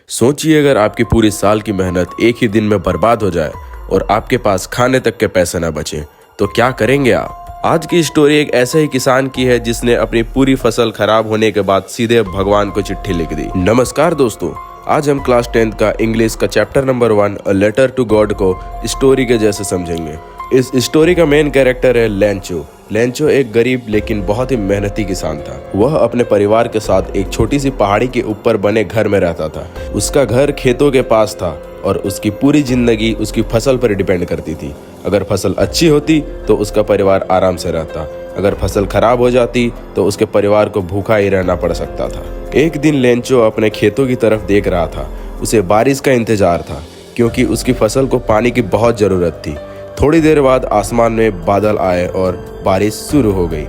सोचिए अगर आपकी पूरी साल की मेहनत एक ही दिन में बर्बाद हो जाए और आपके पास खाने तक के पैसे न बचे तो क्या करेंगे आप। आज की स्टोरी एक ऐसे ही किसान की है जिसने अपनी पूरी फसल खराब होने के बाद सीधे भगवान को चिट्ठी लिख दी। नमस्कार दोस्तों, आज हम क्लास 10th का इंग्लिश का chapter number 1 a letter to God को स्टोरी के जैसे समझेंगे। इस स्टोरी का मेन कैरेक्टर है लेंचो। लेंचो एक गरीब लेकिन बहुत ही मेहनती किसान था। वह अपने परिवार के साथ एक छोटी सी पहाड़ी के ऊपर बने घर में रहता था। उसका घर खेतों के पास था और उसकी पूरी जिंदगी उसकी फसल पर डिपेंड करती थी। अगर फसल अच्छी होती तो उसका परिवार आराम से रहता, अगर फसल खराब हो जाती तो उसके परिवार को भूखा ही रहना पड़ सकता था। एक दिन लेंचो अपने खेतों की तरफ देख रहा था। उसे बारिश का इंतजार था क्योंकि उसकी फसल को पानी की बहुत जरूरत थी। थोड़ी देर बाद आसमान में बादल आए और बारिश शुरू हो गई।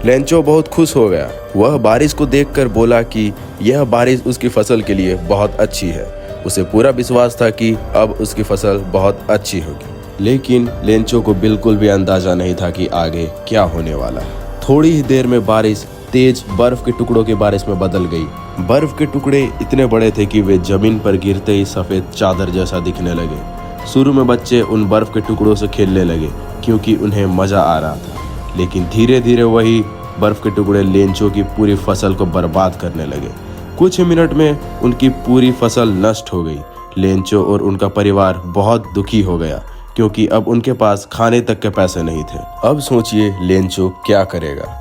लेंचो बहुत खुश हो गया। वह बारिश को देखकर बोला कि यह बारिश उसकी फसल के लिए बहुत अच्छी है। उसे पूरा विश्वास था कि अब उसकी फसल बहुत अच्छी होगी। लेकिन लेंचो को बिल्कुल भी अंदाजा नहीं था कि आगे क्या होने वाला है। थोड़ी ही देर में बारिश तेज बर्फ के टुकड़ों की बारिश में बदल गई। बर्फ के टुकड़े इतने बड़े थे कि वे जमीन पर गिरते ही सफेद चादर जैसा दिखने लगे। शुरू में बच्चे उन बर्फ के टुकड़ों से खेलने लगे क्योंकि उन्हें मजा आ रहा था, लेकिन धीरे धीरे वही बर्फ के टुकड़े लेंचो की पूरी फसल को बर्बाद करने लगे। कुछ ही मिनट में उनकी पूरी फसल नष्ट हो गई। लेंचो और उनका परिवार बहुत दुखी हो गया क्योंकि अब उनके पास खाने तक के पैसे नहीं थे। अब सोचिए लेंचो क्या करेगा।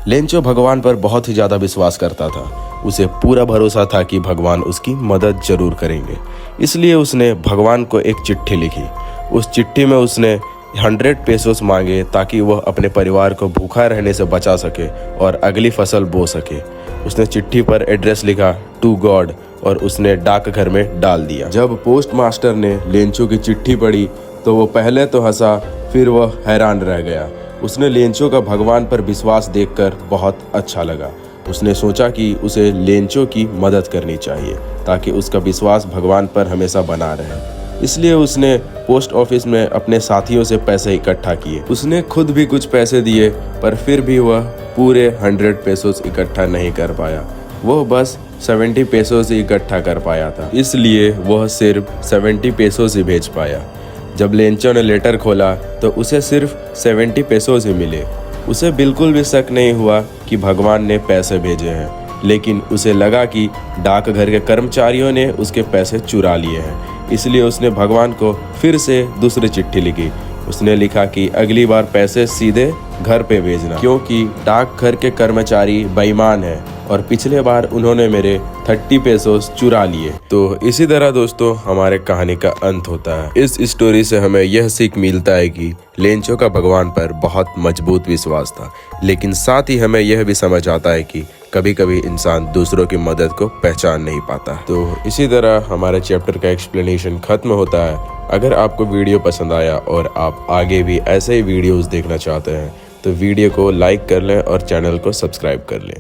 लेंचो भगवान पर बहुत ही ज्यादा विश्वास करता था। उसे पूरा भरोसा था कि भगवान उसकी मदद जरूर करेंगे। इसलिए उसने भगवान को एक चिट्ठी लिखी। उस चिट्ठी में उसने 100 पेसोस मांगे ताकि वह अपने परिवार को भूखा रहने से बचा सके और अगली फसल बो सके। उसने चिट्ठी पर एड्रेस लिखा टू गॉड और उसने डाकघर में डाल दिया। जब पोस्ट मास्टर ने लेंचो की चिट्ठी पढ़ी तो वो पहले तो हंसा, फिर वह हैरान रह गया। उसने लेंचो का भगवान पर विश्वास देखकर बहुत अच्छा लगा। उसने सोचा कि उसे लेंचो की मदद करनी चाहिए ताकि उसका विश्वास भगवान पर हमेशा बना रहे। इसलिए उसने पोस्ट ऑफिस में अपने साथियों से पैसे इकट्ठा किए। उसने खुद भी कुछ पैसे दिए पर फिर भी वह पूरे 100 पेसोस इकट्ठा नहीं कर पाया। वह बस 70 पेसोस ही इकट्ठा कर पाया था, इसलिए वह सिर्फ 70 पेसोस ही भेज पाया। जब लेंचो ने लेटर खोला तो उसे सिर्फ 70 पेसोस ही मिले। उसे बिल्कुल भी शक नहीं हुआ कि भगवान ने पैसे भेजे हैं, लेकिन उसे लगा कि डाकघर के कर्मचारियों ने उसके पैसे चुरा लिए हैं। इसलिए उसने भगवान को फिर से दूसरी चिट्ठी लिखी। उसने लिखा कि अगली बार पैसे सीधे घर पे भेजना क्योंकि डाकघर के कर्मचारी बेईमान हैं और पिछले बार उन्होंने मेरे 30 पेसोस चुरा लिए। तो इसी तरह दोस्तों हमारे कहानी का अंत होता है। इस स्टोरी से हमें यह सीख मिलता है कि लेंचो का भगवान पर बहुत मजबूत विश्वास था, लेकिन साथ ही हमें यह भी समझ आता है कि कभी कभी इंसान दूसरों की मदद को पहचान नहीं पाता। तो इसी तरह हमारे चैप्टर का एक्सप्लेनेशन खत्म होता है। अगर आपको वीडियो पसंद आया और आप आगे भी ऐसे ही वीडियोस देखना चाहते हैं तो वीडियो को लाइक कर लें और चैनल को सब्सक्राइब कर लें।